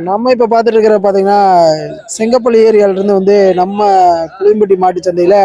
நம்ம இப்போ பார்த்துட்டு இருக்கிற பார்த்தீங்கன்னா செங்கப்பள்ளி ஏரியாவிலிருந்து வந்து நம்ம புளியம்பட்டி மாட்டு சந்தையில்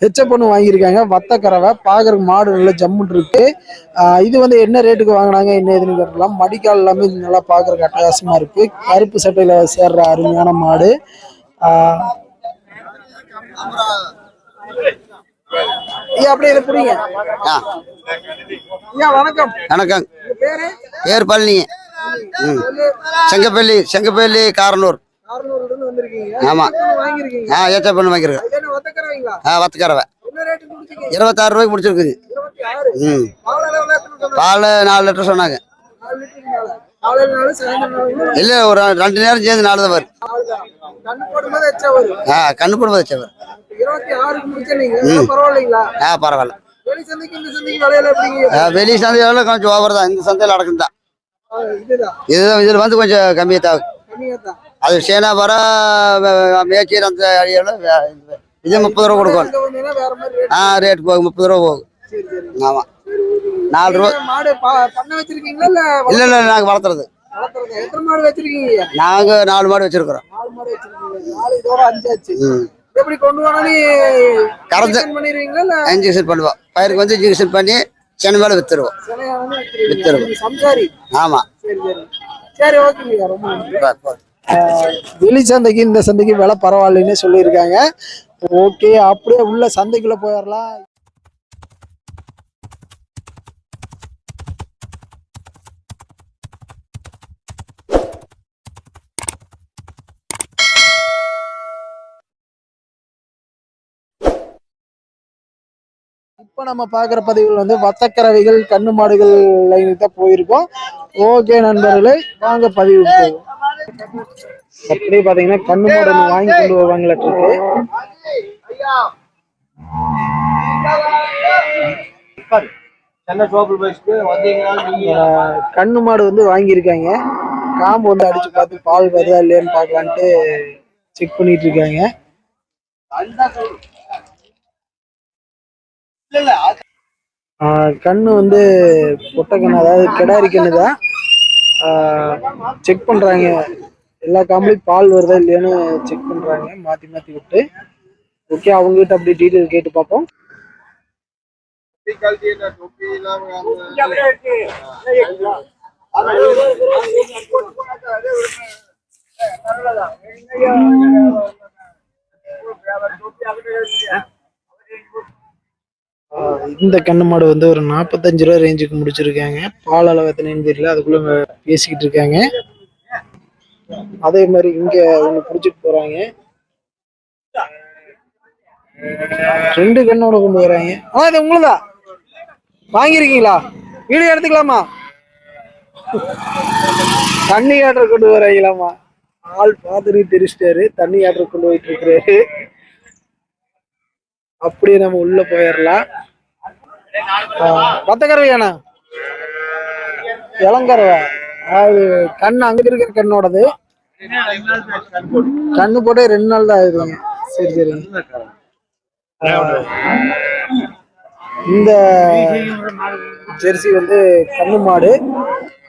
ஹெச்சப் ஒன்று வாங்கியிருக்காங்க. வத்தக்கறவை பார்க்குறக்கு மாடு நல்லா ஜம்முன் இருக்கு. இது வந்து என்ன ரேட்டுக்கு வாங்கினாங்க என்ன ஏதுன்னு கேட்கலாம். மடிக்கால் எல்லாமே நல்லா பார்க்குறக்கு அட்டகாசமாக இருக்கு. கருப்பு சட்டையில் சேர்ற அருமையான மாடு. அப்படியே இதை புரியுங்க. வணக்கம். வணக்கம். பேர் பழனி. செங்கப்பள்ளி காரனூர். ஆமா. ஏற்ற பண்ணு வாங்கிருக்கேன். வத்தக்கறவை 26 ரூபாய்க்கு முடிச்சிருக்குது. பால் 4 லிட்டர் சொன்னாங்க. இல்ல ஒரு 2 நேரம் சேர்ந்து 4 தான் வரும். கண்ணு போடும்போது வச்சா வரும். பரவாயில்ல. வெளி சந்தையில கொஞ்சம் ஓவர் தான். இந்த சந்தையில் நடக்கும் தான். இதுதான் இதுல வந்து கொஞ்சம் கம்மியா தான். அது சேனாபுரம் மேச்சேரி அந்த இது 30 ரூபா கொடுக்கணும். ரேட் போகும் 30 ரூபா போகும். ஆமா 4 ரூபா. இல்ல இல்ல நாங்க வளர்த்துறது. நாங்க 4 மாடு வச்சிருக்கிறோம். இன்ஜெக்ஷன் பண்ணுவோம். பயிருக்கு வந்து இன்ஜெக்ஷன் பண்ணி சென்னை மேல வித்துருவோம். ஆமா. வெளி சந்தைக்கு இந்த சந்தைக்கு விலை பரவாயில்லைன்னு சொல்லியிருக்காங்க. ஓகே, அப்படியே உள்ள சந்தைக்குள்ள போயிடலாம். இப்ப நம்ம பாக்குற பதிவுகள் வந்து வத்தக்கறவைகள் கண்ணு மாடுகள் லைனுக்கு தான் போயிருக்கோம். ஓகே நண்பர்களே, வாங்க பதிவு போகும். அப்படியே பாத்தீங்கன்னா கண்ணு மாடு வாங்கி கொண்டு வருவாங்களாட்டு இருக்கு. கண்ணு மாடு வந்து வாங்கியிருக்காங்க. காம்பு வந்து அடிச்சு பார்த்து பால் வருதா இல்லையான்னு பாக்கலான்ட்டு செக் பண்ணிட்டு இருக்காங்க. கண்ணு வந்து பொட்டை கண்ணு, அதாவது கிடாரி கண்ணு தான். செக் பண்றாங்க. எல்லா காம்புலையும் பால் வருதா இல்லையான்னு செக் பண்றாங்க மாத்தி மாத்தி விட்டு. ஓகே, அவங்க கிட்ட அப்படி டீட்டெயில் கேட்டு பார்ப்போம். இந்த கண்ணு மாடு வந்து ஒரு 45 ரூபா ரேஞ்சுக்கு முடிச்சிருக்காங்க. பால் அளவு எத்தனைன்னு தெரியல, அதுக்குள்ள பேசிக்கிட்டு இருக்காங்க. அதே மாதிரி இங்க ஒண்ணு புடிச்சிட்டு போறாங்க. 2 கண்ணோட கொண்டு வராங்க. இது உங்களுதா? வாங்கிருக்கீங்களா? வீடியோ எடுத்துக்கலாமா? தண்ணி ஆர்டர் கொண்டு வராங்களாமா. ஆள் பார்த்துட்டு தெரிச்சிட்டாரு. தண்ணி ஆர்டர் கொண்டு போயிட்டு இருக்கிறாரு. அப்படியே நம்ம உள்ள போயிடலாம். வத்தக்கறவையாண்ணா? இளங்கறவை. அது கண்ணு அங்கிட்டு இருக்கிற கண்ணோடது. கண்ணு போட்டு 2 நாள் தான் ஆகுதுங்க. சரி சரி. இந்த ஜெர்சி வந்து கண்ணு மாடு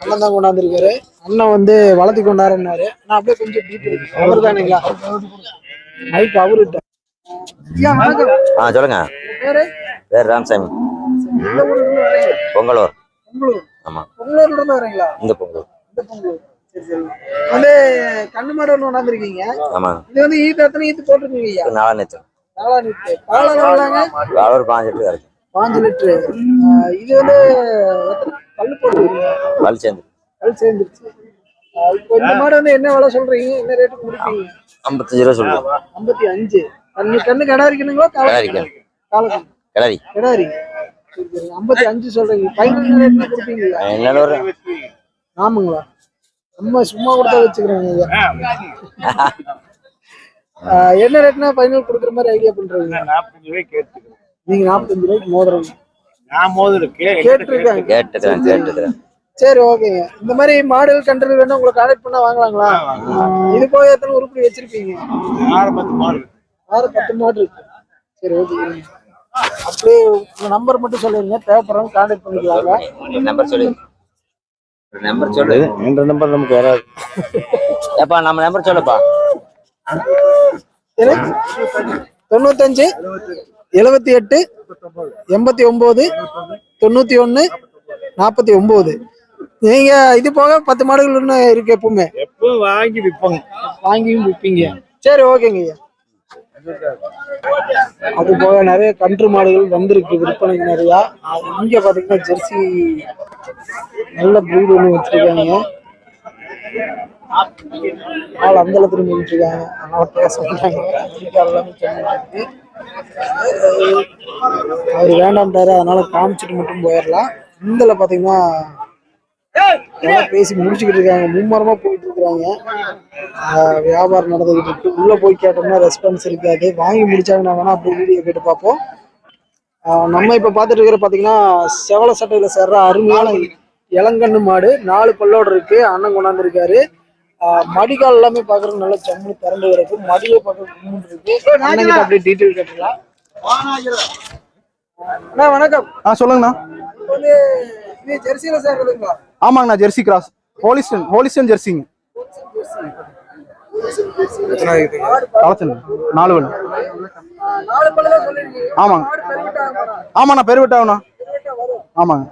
அண்ணன் தான் கொண்டாந்துருக்காரு. அண்ணன் வந்து வளர்த்தி கொண்டாருன்னாரு. நான் அப்படியே கொஞ்சம் டீட்டெயில் அவர் தானுங்களா மைக் அவருட்ட. சொல்லுங்க. பேர் ராமசாமி. பொங்கலூர். ஆமா. பொங்கலூர்ல இருந்து வரீங்களா? இந்த பொங்கலூர். வந்து கண்ணு மாடு ஒண்ணு கொண்டாந்துருக்கீங்க. ஆமா. இது வந்து ஈத்து எத்தனை ஈத்து போட்டுருக்கீங்க? 4 லிட்டர். 4 லிட்டர். பால் எவ்வளவுங்க? ஒரு 5 லிட்டர் இருக்கு. 5 லிட்டர். இது வந்து பல்லு போட்டுருக்கீங்க? பல் சேர்ந்துருச்சு. இப்போ இந்த மாடு வந்து என்ன விலை சொல்றீங்க? என்ன ரேட்டுக்கு கொடுப்பீங்க? 55 ரூபா சொல்லுங்க. 55. கண்ணு கிடாரிக்கணுங்களா? காலக்கண்ணு. கிடாரி. 55 சொல்றீங்க. ஃபைனல் ரேட்ல கொடுப்பீங்களா? ஆமாங்களா? சும்மா கொடுத்தா வச்சுக்கிறேங்க. என்ன ரேட்னா ஃபைனல் கொடுக்குற மாதிரி ஐடியா பண்றீங்க? 45 ரூபாய்க்கு கேட்டுக்கிறேன். நீங்க 45 ரூபாய்க்கு மோதுறீங்க. நான் மோதுறேன் கேட்டுக்கிறேன். சரி ஓகேங்க. இந்த மாதிரி மாடல் கண்ட்ரோல் வேணும் உங்களை கான்டாக்ட் பண்ணா வாங்கலாங்களா? இது போய் எத்தனை உருப்படி வச்சிருப்பீங்க? 6-10 மாடு இருக்கு. சரி ஓகே. அப்படியே உங்க நம்பர் மட்டும் சொல்லிருங்க. தேவைப்படுறவங்க கான்டாக்ட் பண்ணிக்கலாங்க. நம்பர் சொல்லி நம்பர் சொல்லு. இந்த நம்பர் நமக்கு வராது. ஏப்பா நம்ம நம்பர் சொல்லுப்பா. 95 78 89 91 49. நீங்க இது போக 10 மாடுகள் இன்னும் இருக்கு எப்பவுமே? எப்பவும் வாங்கி விற்போங்க. வாங்கியும் விற்பீங்க. சரி, ஓகேங்க ஐயா. அது போக நிறைய கன்று மாடுகள் வந்திருக்கு விற்பனைக்கு நிறையா. இங்க பாத்தீங்கன்னா ஜெர்சி நல்ல பிரீடு ஒன்று வச்சிருக்காங்க. ஆள் அந்த இடத்துல நின்றுட்டு இருக்காங்க. அதனால பேச மாட்டாங்க. அவர் வேண்டாம்ட்டாரு, அதனால காமிச்சிட்டு மட்டும் போயிடலாம். இந்தல பாத்தீங்கன்னா பேசி முடிச்சுக்கிட்டு இருக்காங்க. மும்மரமா போயிட்டு இருக்கிறாங்க. வியாபாரம் நடந்துகிட்டு இருக்கு. உள்ள போய் கேட்டோம்னா ரெஸ்பான்ஸ் இருக்காது. வாங்கி முடிச்சாங்கன்னா வேணா அப்படி வீடியோ கேட்டு பார்ப்போம். நம்ம இப்ப பாத்துட்டு இருக்கிற பாத்தீங்கன்னா செவல சட்டையில சேர்ற அருமையான இளங்கண்ணு மாடு. 4 பல்லோடு இருக்கு. அண்ணன் கொண்டாந்து இருக்காரு. மடிகால் எல்லாமே பாக்குறது நல்ல ஜம்மு திறந்து இருக்கு. மடியை பார்க்க இருக்கு. அண்ணன் அப்படியே டீட்டெயில் கேட்டுக்கலாம். வணக்கம். சொல்லுங்கண்ணா. இது ஜெர்சியில சேர்றதுங்களா? ஆமாங்கண்ணா, ஜெர்சி கிராஸ் ஹோலிஸ்டன் ஜெர்சிங்க. 4 வேணும். ஆமாங்க ஆமாண்ணா, பெருவிட்டாங்கண்ணா. ஆமாங்க.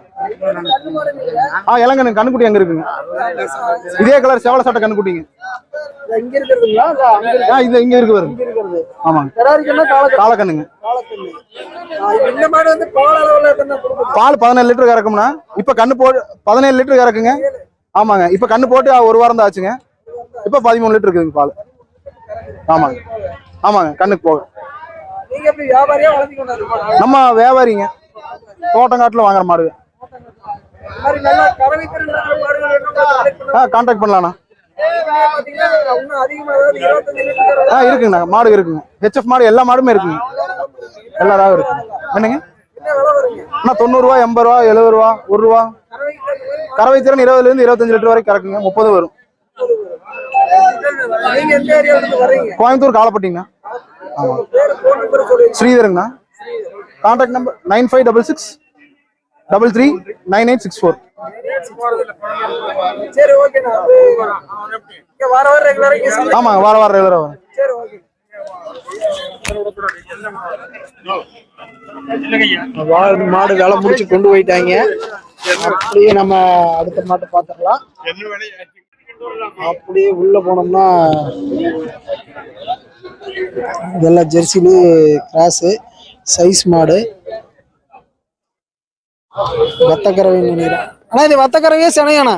இளங்கண்ணு கண்ணுக்குட்டி எங்க இருக்குங்க? இதே கலர் செவல சட்டை கண்ணுக்குட்டிங்க. இது இங்க இருக்கு பாருங்க. ஆமாங்க, காலக்கண்ணுங்க. பால் 17 லிட்டர் கறக்கும்னா இப்ப கண்ணு போட்டு 17 லிட்டர் கறக்குங்க. ஆமாங்க, இப்ப கண்ணு போட்டு 1 வாரம் தான் ஆச்சுங்க. இப்ப 13 லிட்டர் இருக்குதுங்க பால். ஆமாங்க ஆமாங்க, கண்ணுக்கு போக. நம்ம வியாபாரிங்க, தோட்டங்காட்டுல வாங்குற மாடு. கான்டாக்ட் பண்ணலாம்ண்ணா. இருக்குங்கண்ணா, மாடு இருக்குங்க. ஹெச்எஃப் மாடு எல்லா மாடுமே இருக்குங்க. எல்லா ராவும் இருக்கு. என்னங்க அண்ணா? 90 ரூபா, 80 ரூபா, 70 ரூபா, 1 ரூபா. கறவை திறன் 20 இருந்து 25 லிட்டர் வரைக்கும் கறக்குங்க. 30 வரும். கோயம்புத்தூர் காலப்பட்டிங்கண்ணா. ஆமா, ஸ்ரீதருங்கண்ணா. Contact number 9566 33 9864. ஆமாங்க, வாரம் ரெகுலரா வரும். மாடு வேலை முடிச்சு கொண்டு போயிட்டாங்க. அப்படியே நம்ம அடுத்த மாட்டை பாத்துக்கலாம். அப்படியே உள்ள போனோம்னா இதெல்லாம் ஜெர்சிலே கிராஸ் சைஸ் மாடு. வத்தக்கறவை நினைக்கிறேன். ஆனா இது வத்தக்கறவையே சினையாண்ணா?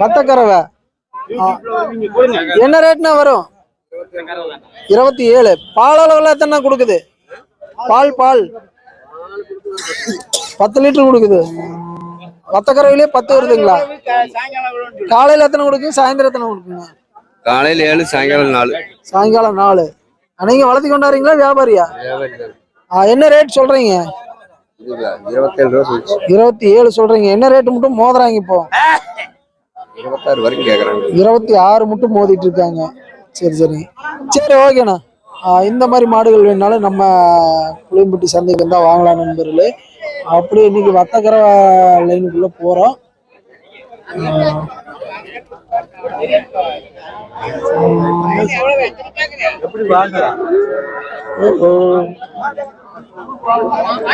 வத்தக்கறவை என்ன ரேட்னா வரும்? 27. பால் அளவுல எத்தனை கொடுக்குது? பால் 10 லிட்டர் கொடுக்குது. வத்தக்கறவையிலே 10 வருதுங்களா? காலையில எத்தனை கொடுக்குங்க? சாயந்தரம் எத்தனை கொடுக்குங்க? காலையில 7, சாயங்காலம் 4. சாயங்காலம் 4. நீங்க வளர்த்தி கொண்டாடுறீங்களா வியாபாரியா? என்ன ரேட் சொல்றீங்க? 27 ரூபா சொல்லிச்சு. 27 சொல்றீங்க. என்ன ரேட் மட்டும் மோதுறாங்க இப்போ? 26 வரைக்கும் கேக்குறாங்க. 26 மட்டும் மோதிட்டு இருக்காங்க. சரி ஓகேண்ணா. இந்த மாதிரி மாடுகள் வேணாலும் நம்ம புளியம்பட்டி சந்தைக்கு வந்தா வாங்கலாம் நண்பர்களே. அப்படியே இன்னைக்கு வத்தக்கரை லைனுக்குள்ள போறோம்.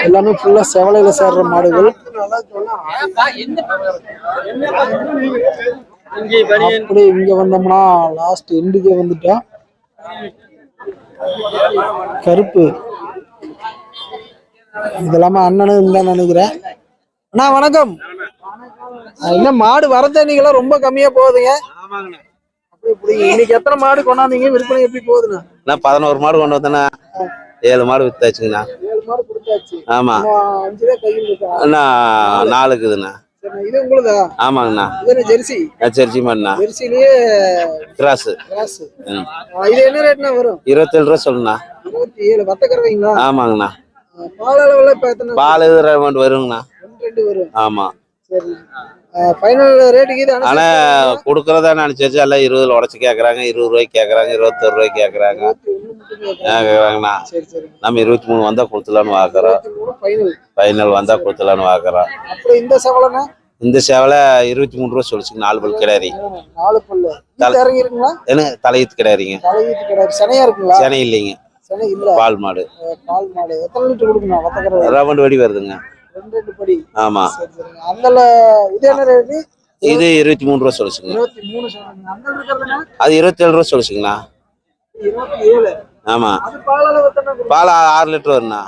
எல்லாமே ஃபுல்லா செவலையில சேர்ற மாடுகள். அப்படியே இங்க வந்தோம்னா லாஸ்ட் எண்டுக்கே வந்துட்டோம். கருப்பு இதெல்லாமே அண்ணனும் தான் நினைக்கிறேன். அண்ணா வணக்கம். என்ன மாடு வரத்தண்ணிக்கெல்லாம் ரொம்ப கம்மியா போகுதுங்க. இன்னைக்கு எத்தனை மாடு கொண்டாந்தீங்க? விற்பனை எப்படி போகுதுண்ணா? 11 மாடு கொண்டு வந்தேன்னா 7 மாடு வித்தாச்சுங்கண்ணா. 7 மாடு கொடுத்தாச்சு. ஆமா, 5 தான் கையில் இருக்கா? அண்ணா 4 இருக்குதுண்ணா. இது உங்களுதா? ஆமாங்கண்ணா, ஜெர்சி. ஜெர்சி மாடுண்ணா. ஜெர்சிலேயே கிராஸ். இது என்ன ரேட்னா வரும்? 27 ரூபா சொல்லுண்ணா. 27. வத்தக்கறவைங்களா? ஆமாங்கண்ணா. பால் அளவுல இப்ப எத்தனை? பால் வருங்கண்ணா. 2 வரும். ஆமா. சரி, ஃபைனல் ரேட்டுக்கு இது ஆனா கொடுக்கறதா நினைச்சாச்சு. எல்லாம் 20 உடச்சு கேக்குறாங்க, 20 ரூபாய்க்கு கேக்குறாங்க, 21 ரூபாய்க்கு கேக்குறாங்கண்ணா. நம்ம 23 வந்தா கொடுத்துலான்னு பாக்குறோம். ஃபைனல் வந்தா கொடுத்துலான்னு பாக்குறோம். இந்த செவலனா இந்த சேவலை 23 ரூபா சொல்லிச்சுங்க 4 பல் கிடாரி. 4 பல்லு இறங்கி இருக்குங்களா? என்ன தலையீத்து கிடாரிங்க. தலையீத்து கிடாரி சனையா இருக்குங்களா? சனை இல்லைங்க, சனை இல்ல. பால் மாடு. பால் மாடு எத்தனை லிட்டர் கொடுக்கணும்? வத்தக்கறவை ரவுண்டு வடி வருதுங்க. 2 படி. ஆமா. அந்தல இது என்ன ரேட்டு? இது 23 ரூபா சொல்லிச்சுங்க. 23 சொல்லுங்க. அந்த இருக்கிறதுனா அது 27 ரூபா சொல்லிச்சுங்கண்ணா. 27. ஆமா. அது பால் அளவு எத்தனை? பால் 6 லிட்டர் வருண்ணா.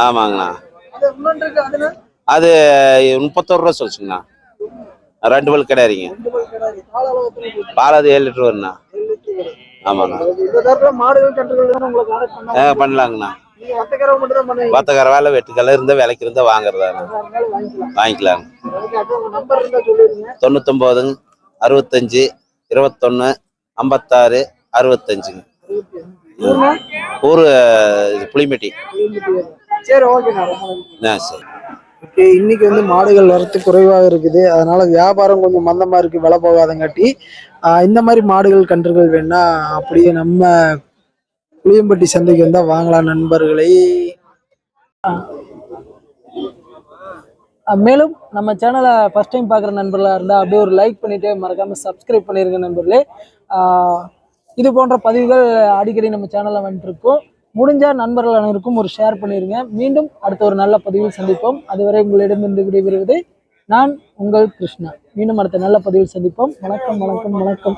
ஆமாங்கண்ணா. அது இன்னொன்று இருக்கு அதுனா? அது 31 ரூபா சொல்லிச்சுங்கண்ணா. 2 பல் கிடாரிங்க. 2 பல் கிடாரி. பால் அளவு எத்தனை? பால் அது 7 லிட்டர் வருண்ணா. 7 லிட்டர் வரும். ஆமாண்ணா. இந்த தரத்துல மாடுகள் கன்றுகள் வேணும் உங்களுக்கு கான்டாக்ட் பண்ணா பண்ணலாங்கண்ணா. நீங்க வத்தக்கறவை மட்டும் தான் பண்ணுவீங்க? வத்தக்கரை வேலை வெட்டுக்கல்ல இருந்தா விலைக்கு இருந்தா வாங்குறதாண்ணா. வாங்கிக்கலாம். உங்க நம்பர் இருந்தா சொல்லிருங்க. 99 65 21 56 65ங்க. ஊரு புளிமெட்டி. சரி, ஓகேண்ணா. சரி. ஓகே, இன்னைக்கு வந்து மாடுகள் வரத்து குறைவாக இருக்குது. அதனால வியாபாரம் கொஞ்சம் மந்தமா இருக்கு, விலை போகாதங்காட்டி. இந்த மாதிரி மாடுகள் கன்றுகள் வேணா அப்படியே நம்ம புளியம்பட்டி சந்தைக்கு வந்தா வாங்கலாம் நண்பர்களே. மேலும் நம்ம சேனலை ஃபர்ஸ்ட் டைம் பார்க்குற நண்பர்களாக இருந்தால் அப்படியே ஒரு லைக் பண்ணிட்டு மறக்காம சப்ஸ்கிரைப் பண்ணிருங்க நண்பர்களே. இது போன்ற பதிவுகள் அடிக்கடி நம்ம சேனலில் வந்துட்டு இருக்கோம். முடிஞ்ச நண்பர்கள் அனைவருக்கும் ஒரு ஷேர் பண்ணிருங்க. மீண்டும் அடுத்த ஒரு நல்ல பதிவில் சந்திப்போம். அதுவரை உங்களிடமிருந்து விடைபெறுவது நான் உங்கள் கிருஷ்ணா. மீண்டும் அடுத்த நல்ல பதிவில் சந்திப்போம். வணக்கம் வணக்கம் வணக்கம்.